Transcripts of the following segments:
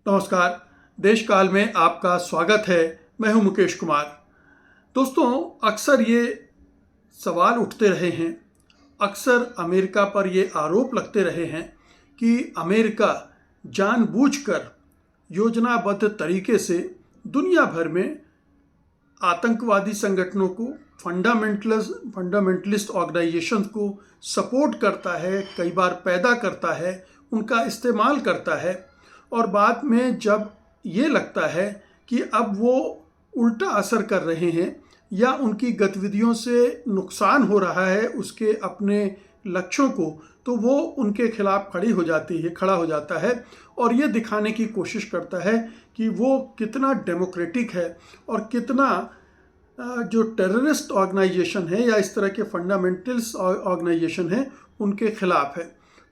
नमस्कार। देश काल में आपका स्वागत है। मैं हूं मुकेश कुमार। दोस्तों, अक्सर ये सवाल उठते रहे हैं, अक्सर अमेरिका पर ये आरोप लगते रहे हैं कि अमेरिका जानबूझकर योजनाबद्ध तरीके से दुनिया भर में आतंकवादी संगठनों को, फंडामेंटलिस्ट ऑर्गेनाइजेशंस को सपोर्ट करता है, कई बार पैदा करता है, उनका इस्तेमाल करता है और बाद में जब ये लगता है कि अब वो उल्टा असर कर रहे हैं या उनकी गतिविधियों से नुकसान हो रहा है उसके अपने लक्ष्यों को, तो वो उनके खिलाफ खड़ा हो जाता है और ये दिखाने की कोशिश करता है कि वो कितना डेमोक्रेटिक है और कितना जो टेररिस्ट ऑर्गेनाइजेशन है या इस तरह के फंडामेंटलिस्ट ऑर्गेनाइजेशन है उनके खिलाफ है।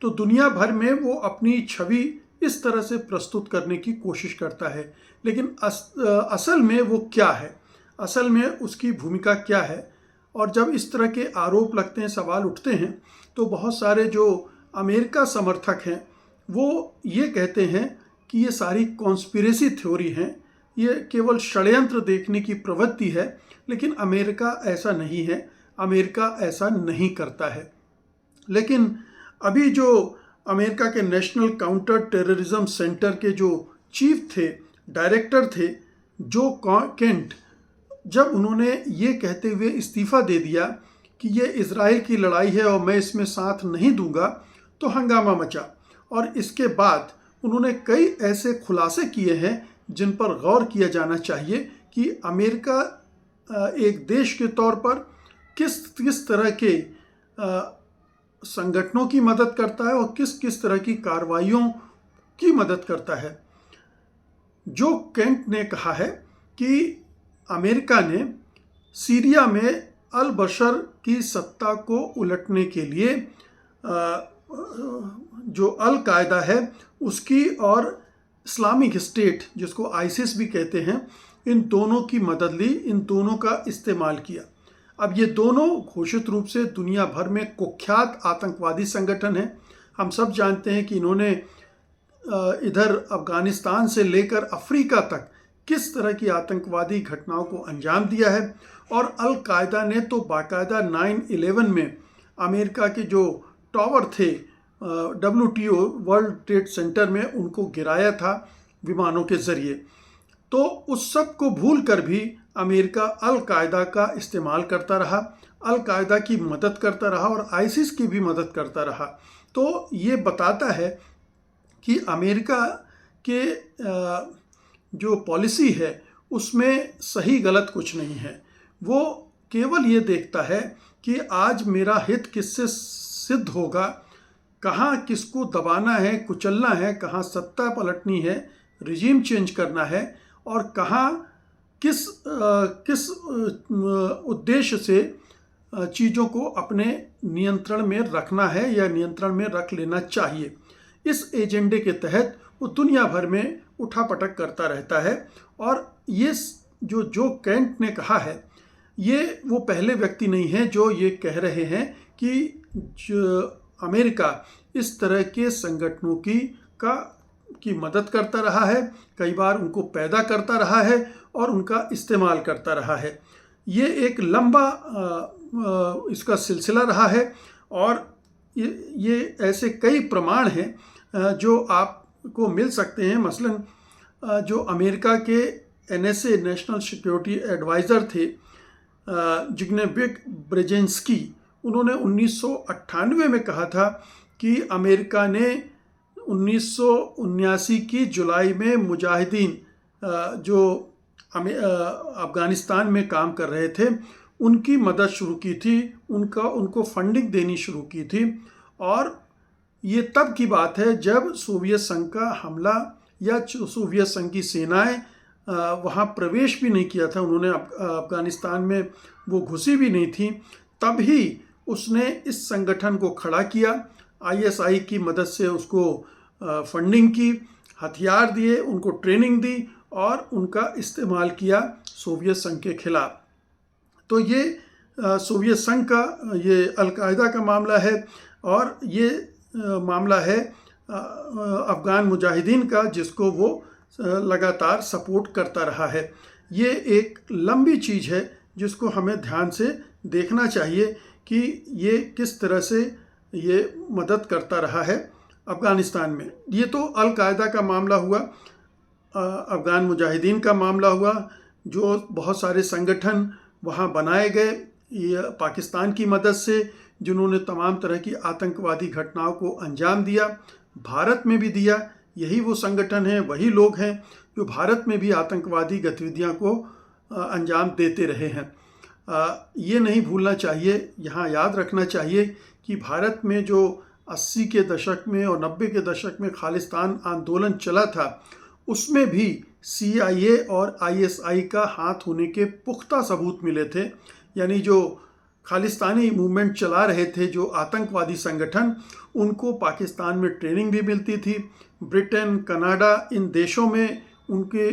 तो दुनिया भर में वो अपनी छवि इस तरह से प्रस्तुत करने की कोशिश करता है, लेकिन असल में वो क्या है, असल में उसकी भूमिका क्या है। और जब इस तरह के आरोप लगते हैं, सवाल उठते हैं, तो बहुत सारे जो अमेरिका समर्थक हैं वो ये कहते हैं कि ये सारी कॉन्स्पिरेसी थ्योरी हैं, ये केवल षड्यंत्र देखने की प्रवृत्ति है, लेकिन अमेरिका ऐसा नहीं है, अमेरिका ऐसा नहीं करता है। लेकिन अभी जो अमेरिका के नेशनल काउंटर टेररिज्म सेंटर के जो चीफ थे, डायरेक्टर थे, जो केंट, जब उन्होंने ये कहते हुए इस्तीफ़ा दे दिया कि ये इजराइल की लड़ाई है और मैं इसमें साथ नहीं दूंगा, तो हंगामा मचा। और इसके बाद उन्होंने कई ऐसे खुलासे किए हैं जिन पर गौर किया जाना चाहिए कि अमेरिका एक देश के तौर पर किस तरह के संगठनों की मदद करता है और किस तरह की कार्रवाइयों की मदद करता है। जो केंट ने कहा है कि अमेरिका ने सीरिया में अल बशर की सत्ता को उलटने के लिए जो अल कायदा है उसकी और इस्लामिक स्टेट, जिसको आईसिस भी कहते हैं, इन दोनों की मदद ली, इन दोनों का इस्तेमाल किया। अब ये दोनों घोषित रूप से दुनिया भर में कुख्यात आतंकवादी संगठन हैं। हम सब जानते हैं कि इन्होंने इधर अफ़गानिस्तान से लेकर अफ्रीका तक किस तरह की आतंकवादी घटनाओं को अंजाम दिया है। और अल कायदा ने तो बाकायदा 9/11 में अमेरिका के जो टावर थे WTO वर्ल्ड ट्रेड सेंटर में, उनको गिराया था विमानों के ज़रिए। तो उस सब को भूल कर भी अमेरिका अल कायदा का इस्तेमाल करता रहा, अल कायदा की मदद करता रहा और आईसिस की भी मदद करता रहा। तो ये बताता है कि अमेरिका के जो पॉलिसी है उसमें सही गलत कुछ नहीं है। वो केवल ये देखता है कि आज मेरा हित किससे सिद्ध होगा, कहाँ किसको दबाना है, कुचलना है, कहाँ सत्ता पलटनी है, रिजीम चेंज करना है और कहाँ किस उद्देश्य से चीज़ों को अपने नियंत्रण में रखना है या नियंत्रण में रख लेना चाहिए। इस एजेंडे के तहत वो दुनिया भर में उठापटक करता रहता है। और ये जो केंट ने कहा है, ये वो पहले व्यक्ति नहीं है जो ये कह रहे हैं कि अमेरिका इस तरह के संगठनों की मदद करता रहा है, कई बार उनको पैदा करता रहा है और उनका इस्तेमाल करता रहा है। ये एक लंबा इसका सिलसिला रहा है और ये ऐसे कई प्रमाण हैं जो आपको मिल सकते हैं। मसलन जो अमेरिका के NSA नेशनल सिक्योरिटी एडवाइज़र थे जिग्नेविक ब्रेजेंस्की, उन्होंने 1998 में कहा था कि अमेरिका ने 1979 की जुलाई में मुजाहिदीन जो अफ़गानिस्तान में काम कर रहे थे उनकी मदद शुरू की थी, उनको फंडिंग देनी शुरू की थी। और ये तब की बात है जब सोवियत संघ का हमला या सोवियत संघ की सेनाएं वहाँ प्रवेश भी नहीं किया था, उन्होंने अफ़गानिस्तान में वो घुसी भी नहीं थी। तभी उसने इस संगठन को खड़ा किया, ISI की मदद से उसको फंडिंग की, हथियार दिए, उनको ट्रेनिंग दी और उनका इस्तेमाल किया सोवियत संघ के खिलाफ। तो ये सोवियत संघ का, ये अल-कायदा का मामला है और ये मामला है अफ़गान मुजाहिदीन का, जिसको वो लगातार सपोर्ट करता रहा है। ये एक लंबी चीज़ है जिसको हमें ध्यान से देखना चाहिए कि ये किस तरह से ये मदद करता रहा है अफ़गानिस्तान में। ये तो अल कायदा का मामला हुआ, अफ़गान मुजाहिदीन का मामला हुआ, जो बहुत सारे संगठन वहाँ बनाए गए ये पाकिस्तान की मदद से, जिन्होंने तमाम तरह की आतंकवादी घटनाओं को अंजाम दिया, भारत में भी दिया। यही वो संगठन हैं, वही लोग हैं जो भारत में भी आतंकवादी गतिविधियां को अंजाम देते रहे हैं। ये नहीं भूलना चाहिए, यहाँ याद रखना चाहिए कि भारत में जो 80 के दशक में और 90 के दशक में खालिस्तान आंदोलन चला था, उसमें भी CIA और ISI का हाथ होने के पुख्ता सबूत मिले थे। यानी जो खालिस्तानी मूवमेंट चला रहे थे, जो आतंकवादी संगठन, उनको पाकिस्तान में ट्रेनिंग भी मिलती थी। ब्रिटेन, कनाडा, इन देशों में उनके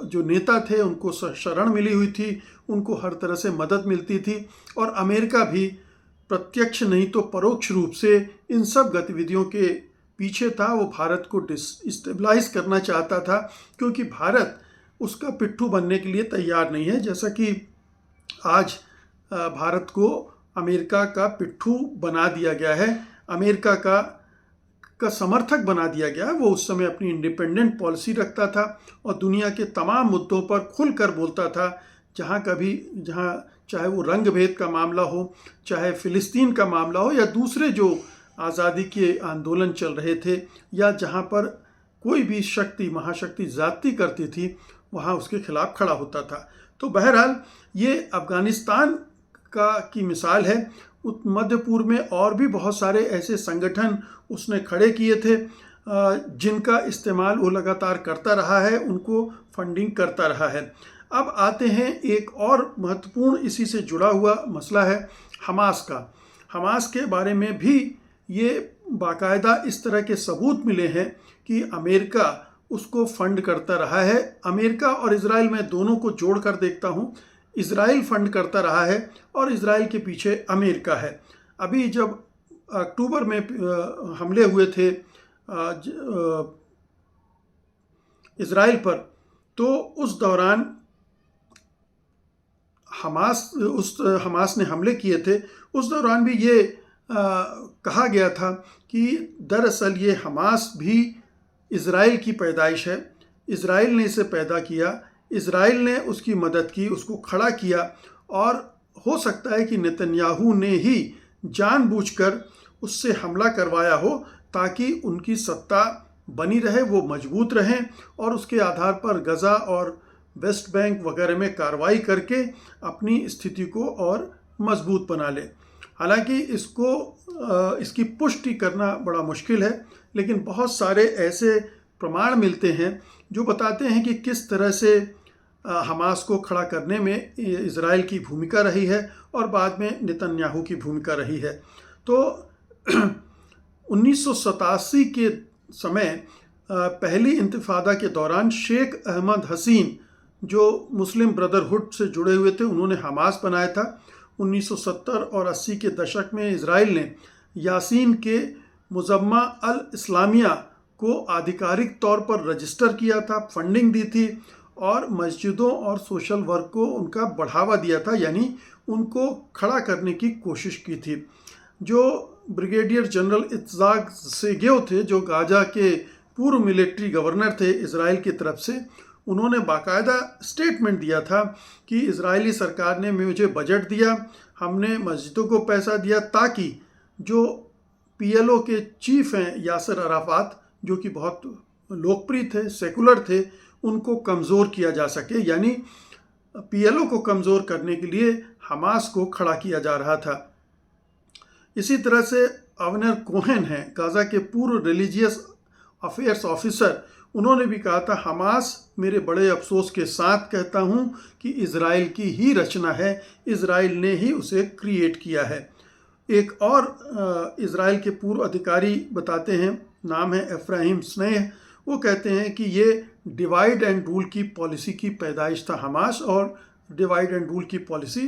जो नेता थे उनको शरण मिली हुई थी, उनको हर तरह से मदद मिलती थी। और अमेरिका भी प्रत्यक्ष नहीं तो परोक्ष रूप से इन सब गतिविधियों के पीछे था। वो भारत को डिस्टेबलाइज करना चाहता था, क्योंकि भारत उसका पिट्ठू बनने के लिए तैयार नहीं है। जैसा कि आज भारत को अमेरिका का पिट्ठू बना दिया गया है, अमेरिका का समर्थक बना दिया गया है। वो उस समय अपनी इंडिपेंडेंट पॉलिसी रखता था और दुनिया के तमाम मुद्दों पर खुलकर बोलता था। जहाँ चाहे वो रंग भेद का मामला हो, चाहे फ़िलिस्तीन का मामला हो, या दूसरे जो आज़ादी के आंदोलन चल रहे थे, या जहाँ पर कोई भी महाशक्ति ज़्यादती करती थी, वहाँ उसके खिलाफ खड़ा होता था। तो बहरहाल ये अफ़गानिस्तान की मिसाल है। मध्य पूर्व में और भी बहुत सारे ऐसे संगठन उसने खड़े किए थे, जिनका इस्तेमाल वो लगातार करता रहा है, उनको फंडिंग करता रहा है। अब आते हैं एक और महत्वपूर्ण इसी से जुड़ा हुआ मसला है हमास का। हमास के बारे में भी ये बाकायदा इस तरह के सबूत मिले हैं कि अमेरिका उसको फंड करता रहा है। अमेरिका और इजराइल, मैं दोनों को जोड़कर देखता हूँ। इजराइल फंड करता रहा है और इजराइल के पीछे अमेरिका है। अभी जब अक्टूबर में हमले हुए थे इजराइल पर, तो उस दौरान हमास ने हमले किए थे। उस दौरान भी ये कहा गया था कि दरअसल ये हमास भी इजराइल की पैदाइश है, इजराइल ने इसे पैदा किया, इजराइल ने उसकी मदद की, उसको खड़ा किया, और हो सकता है कि नेतन्याहू ने ही जानबूझकर उससे हमला करवाया हो ताकि उनकी सत्ता बनी रहे, वो मजबूत रहें और उसके आधार पर गज़ा और वेस्ट बैंक वगैरह में कार्रवाई करके अपनी स्थिति को और मजबूत बना ले। हालांकि इसकी पुष्टि करना बड़ा मुश्किल है, लेकिन बहुत सारे ऐसे प्रमाण मिलते हैं जो बताते हैं कि किस तरह से हमास को खड़ा करने में इजराइल की भूमिका रही है और बाद में नेतन्याहू की भूमिका रही है। तो 1987 के समय पहली इंतिफादा के दौरान शेख अहमद हसीन, जो मुस्लिम ब्रदरहुड से जुड़े हुए थे, उन्होंने हमास बनाया था। 1970 और 80 के दशक में इजराइल ने यासीन के मुजम्मा अल इस्लामिया को आधिकारिक तौर पर रजिस्टर किया था, फंडिंग दी थी और मस्जिदों और सोशल वर्क को उनका बढ़ावा दिया था, यानी उनको खड़ा करने की कोशिश की थी। जो ब्रिगेडियर जनरल इत्ज़ाक सेगेव थे, जो गाजा के पूर्व मिलिट्री गवर्नर थे इजराइल की तरफ से, उन्होंने बाकायदा स्टेटमेंट दिया था कि इजरायली सरकार ने मुझे बजट दिया, हमने मस्जिदों को पैसा दिया ताकि जो PLO के चीफ हैं यासर अराफात, जो कि बहुत लोकप्रिय थे, सेकुलर थे, उनको कमज़ोर किया जा सके। यानी PLO को कमज़ोर करने के लिए हमास को खड़ा किया जा रहा था। इसी तरह से अवनर कोहेन हैं, गाज़ा के पूर्व रिलीजियस अफेयर्स ऑफिसर, उन्होंने भी कहा था, हमास मेरे बड़े अफसोस के साथ कहता हूं कि इजराइल की ही रचना है, इजराइल ने ही उसे क्रिएट किया है। एक और इजराइल के पूर्व अधिकारी बताते हैं, नाम है एफ्राहिम स्नेह, वो कहते हैं कि ये डिवाइड एंड रूल की पॉलिसी की पैदाइश था हमास, और डिवाइड एंड रूल की पॉलिसी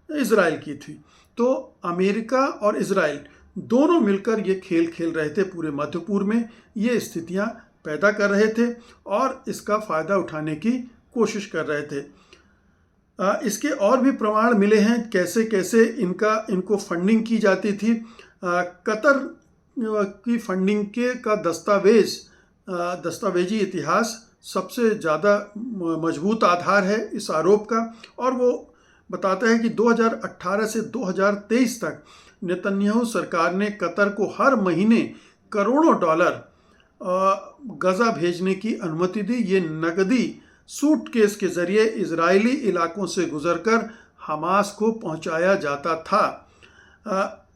इजराइल की थी। तो अमेरिका और इजराइल दोनों मिलकर ये खेल खेल रहे थे पूरे मध्य पूर्व में। ये स्थितियां पैदा कर रहे थे और इसका फ़ायदा उठाने की कोशिश कर रहे थे। इसके और भी प्रमाण मिले हैं कैसे कैसे इनको फंडिंग की जाती थी। कतर की फंडिंग का दस्तावेजी इतिहास सबसे ज़्यादा मजबूत आधार है इस आरोप का, और वो बताता है कि 2018 से 2023 तक नेतन्याहू सरकार ने कतर को हर महीने करोड़ों डॉलर गजा भेजने की अनुमति दी। ये नकदी सूटकेस के जरिए इजरायली इलाकों से गुजरकर हमास को पहुंचाया जाता था।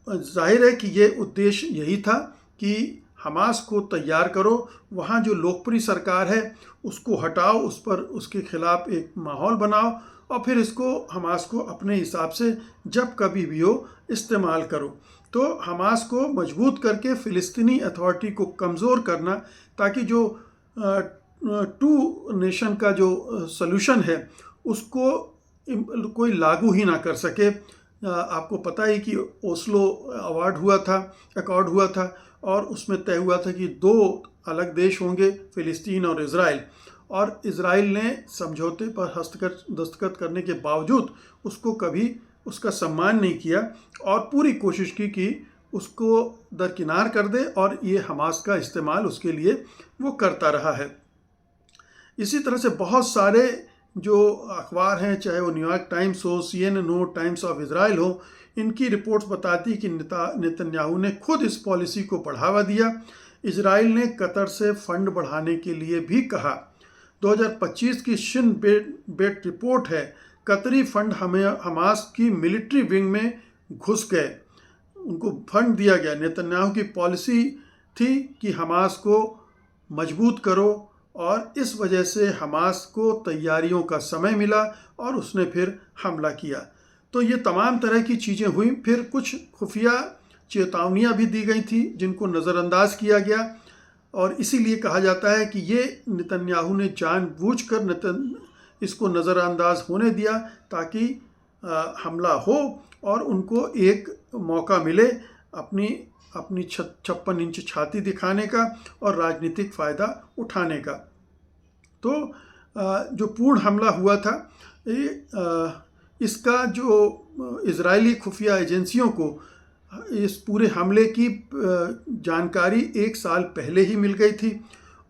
जाहिर है कि ये उद्देश्य यही था कि हमास को तैयार करो, वहाँ जो लोकप्रिय सरकार है उसको हटाओ, उसके खिलाफ एक माहौल बनाओ और फिर इसको हमास को अपने हिसाब से जब कभी भी हो इस्तेमाल करो। तो हमास को मजबूत करके फ़िलिस्तीनी अथॉरिटी को कमज़ोर करना, ताकि जो टू नेशन का जो सल्यूशन है उसको कोई लागू ही ना कर सके। आपको पता ही कि ओस्लो अकॉर्ड हुआ था और उसमें तय हुआ था कि 2 अलग देश होंगे, फ़िलिस्तीन और इज़राइल, और इज़राइल ने समझौते पर दस्तखत करने के बावजूद उसको कभी उसका सम्मान नहीं किया और पूरी कोशिश की कि उसको दरकिनार कर दे, और ये हमास का इस्तेमाल उसके लिए वो करता रहा है। इसी तरह से बहुत सारे जो अखबार हैं, चाहे वो न्यूयॉर्क टाइम्स हो, CNN हो, टाइम्स ऑफ इज़राइल हो, इनकी रिपोर्ट्स बताती कि नेतन्याहू ने खुद इस पॉलिसी को बढ़ावा दिया। इजराइल ने कतर से फंड बढ़ाने के लिए भी कहा। 2025 की शिन बेट रिपोर्ट है, कतरी फंड हमास की मिलिट्री विंग में घुस गए, उनको फंड दिया गया। नेतन्याहू की पॉलिसी थी कि हमास को मजबूत करो, और इस वजह से हमास को तैयारियों का समय मिला और उसने फिर हमला किया। तो ये तमाम तरह की चीज़ें हुई। फिर कुछ खुफिया चेतावनियाँ भी दी गई थी जिनको नज़रअंदाज किया गया, और इसीलिए कहा जाता है कि ये नेतन्याहू ने जानबूझकर इसको नज़रअंदाज होने दिया ताकि हमला हो और उनको एक मौका मिले अपनी 56 इंच छाती दिखाने का और राजनीतिक फ़ायदा उठाने का। तो जो पूर्ण हमला हुआ था, इसका जो इजरायली खुफिया एजेंसियों को इस पूरे हमले की जानकारी 1 साल पहले ही मिल गई थी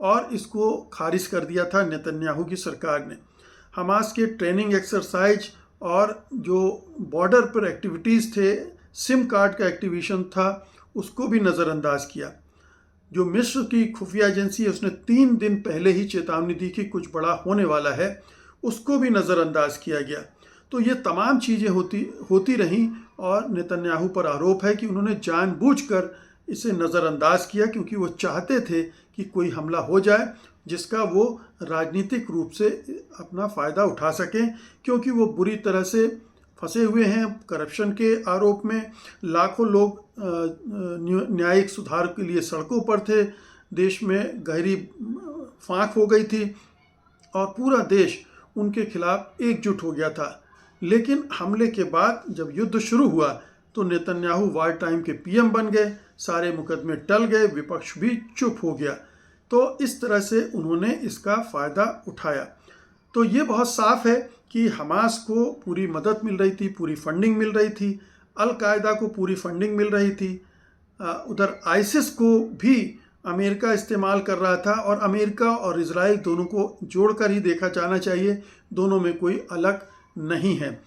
और इसको खारिज कर दिया था नेतन्याहू की सरकार ने। हमास के ट्रेनिंग एक्सरसाइज और जो बॉर्डर पर एक्टिविटीज़ थे, सिम कार्ड का एक्टिवेशन था, उसको भी नज़रअंदाज किया। जो मिस्र की खुफिया एजेंसी है उसने 3 दिन पहले ही चेतावनी दी कि कुछ बड़ा होने वाला है, उसको भी नज़रअंदाज किया गया। तो ये तमाम चीज़ें होती रहीं और नेतन्याहू पर आरोप है कि उन्होंने जानबूझकर इसे नज़रअंदाज किया, क्योंकि वो चाहते थे कि कोई हमला हो जाए जिसका वो राजनीतिक रूप से अपना फ़ायदा उठा सकें, क्योंकि वो बुरी तरह से फंसे हुए हैं करप्शन के आरोप में। लाखों लोग न्यायिक सुधार के लिए सड़कों पर थे, देश में गहरी फांक हो गई थी और पूरा देश उनके खिलाफ एकजुट हो गया था। लेकिन हमले के बाद जब युद्ध शुरू हुआ तो नेतन्याहू वार टाइम के PM बन गए, सारे मुकदमे टल गए, विपक्ष भी चुप हो गया। तो इस तरह से उन्होंने इसका फ़ायदा उठाया। तो ये बहुत साफ है कि हमास को पूरी मदद मिल रही थी, पूरी फंडिंग मिल रही थी, अल-कायदा को पूरी फंडिंग मिल रही थी, उधर आईसिस को भी अमेरिका इस्तेमाल कर रहा था, और अमेरिका और इजराइल दोनों को जोड़कर ही देखा जाना चाहिए, दोनों में कोई अलग नहीं है।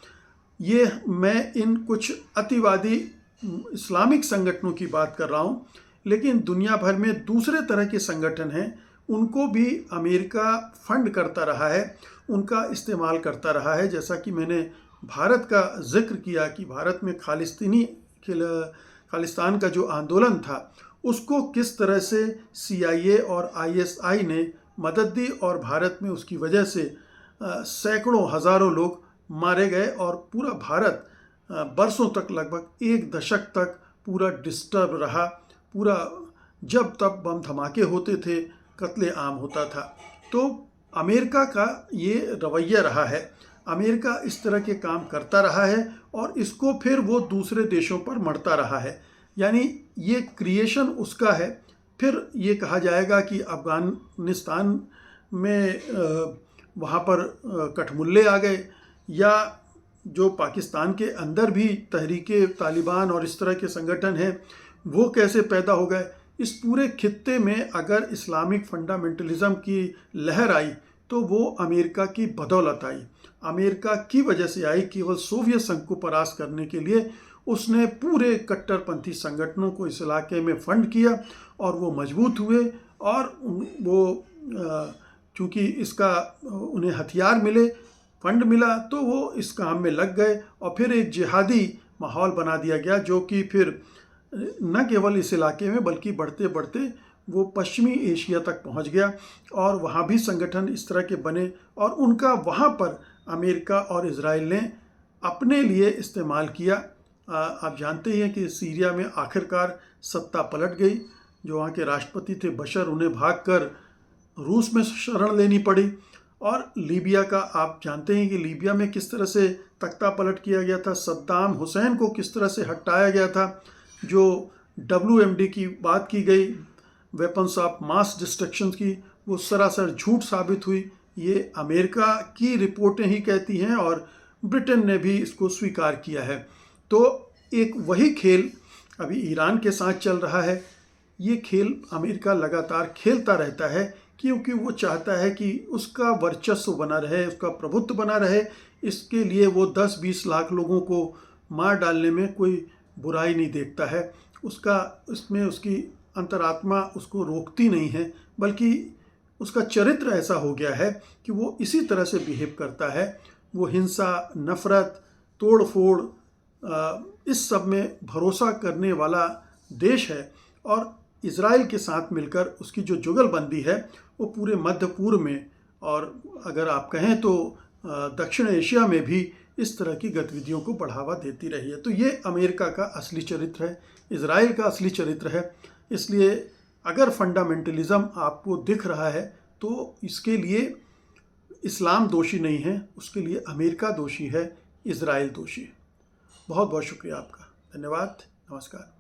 ये मैं इन कुछ अतिवादी इस्लामिक संगठनों की बात कर रहा हूँ, लेकिन दुनिया भर में दूसरे तरह के संगठन हैं, उनको भी अमेरिका फंड करता रहा है, उनका इस्तेमाल करता रहा है। जैसा कि मैंने भारत का जिक्र किया कि भारत में खालिस्तान का जो आंदोलन था उसको किस तरह से CIA और ISI ने मदद दी, और भारत में उसकी वजह से सैकड़ों हज़ारों लोग मारे गए और पूरा भारत बरसों तक, लगभग 1 दशक तक पूरा डिस्टर्ब रहा। पूरा जब तब बम धमाके होते थे, कत्ले आम होता था। तो अमेरिका का ये रवैया रहा है, अमेरिका इस तरह के काम करता रहा है और इसको फिर वो दूसरे देशों पर मढ़ता रहा है। यानी ये क्रिएशन उसका है, फिर ये कहा जाएगा कि अफ़गानिस्तान में वहाँ पर कठमुल्ले आ गए, या जो पाकिस्तान के अंदर भी तहरीके तालिबान और इस तरह के संगठन हैं वो कैसे पैदा हो गए। इस पूरे खित्ते में अगर इस्लामिक फंडामेंटलिज्म की लहर आई तो वो अमेरिका की बदौलत आई, अमेरिका की वजह से आई। केवल सोवियत संघ को परास्त करने के लिए उसने पूरे कट्टरपंथी संगठनों को इस इलाके में फंड किया और वो मजबूत हुए, और वो चूँकि इसका उन्हें हथियार मिले, फंड मिला, तो वो इस काम में लग गए और फिर एक जिहादी माहौल बना दिया गया, जो कि फिर न केवल इस इलाके में बल्कि बढ़ते बढ़ते वो पश्चिमी एशिया तक पहुंच गया और वहाँ भी संगठन इस तरह के बने और उनका वहाँ पर अमेरिका और इजराइल ने अपने लिए इस्तेमाल किया। आप जानते ही हैं कि सीरिया में आखिरकार सत्ता पलट गई। जो वहाँ के राष्ट्रपति थे बशर, उन्हें भागकर रूस में शरण लेनी पड़ी। और लीबिया का आप जानते हैं कि लीबिया में किस तरह से तख्ता पलट किया गया था, सद्दाम हुसैन को किस तरह से हटाया गया था। जो WMD की बात की गई, वेपन्स ऑफ मास डिस्ट्रक्शन की, वो सरासर झूठ साबित हुई। ये अमेरिका की रिपोर्टें ही कहती हैं और ब्रिटेन ने भी इसको स्वीकार किया है। तो एक वही खेल अभी ईरान के साथ चल रहा है। ये खेल अमेरिका लगातार खेलता रहता है क्योंकि वो चाहता है कि उसका वर्चस्व बना रहे, उसका प्रभुत्व बना रहे। इसके लिए वो 10-20 लाख लोगों को मार डालने में कोई बुराई नहीं देखता है। इसमें उसकी अंतरात्मा उसको रोकती नहीं है, बल्कि उसका चरित्र ऐसा हो गया है कि वो इसी तरह से बिहेव करता है। वो हिंसा, नफ़रत, तोड़ फोड़, इस सब में भरोसा करने वाला देश है। और इज़राइल के साथ मिलकर उसकी जो जुगलबंदी है वो पूरे मध्य पूर्व में, और अगर आप कहें तो दक्षिण एशिया में भी इस तरह की गतिविधियों को बढ़ावा देती रही है। तो ये अमेरिका का असली चरित्र है, इज़राइल का असली चरित्र है। इसलिए अगर फंडामेंटलिज्म आपको दिख रहा है तो इसके लिए इस्लाम दोषी नहीं है, उसके लिए अमेरिका दोषी है, इज़राइल दोषी है। बहुत बहुत शुक्रिया आपका। धन्यवाद। नमस्कार।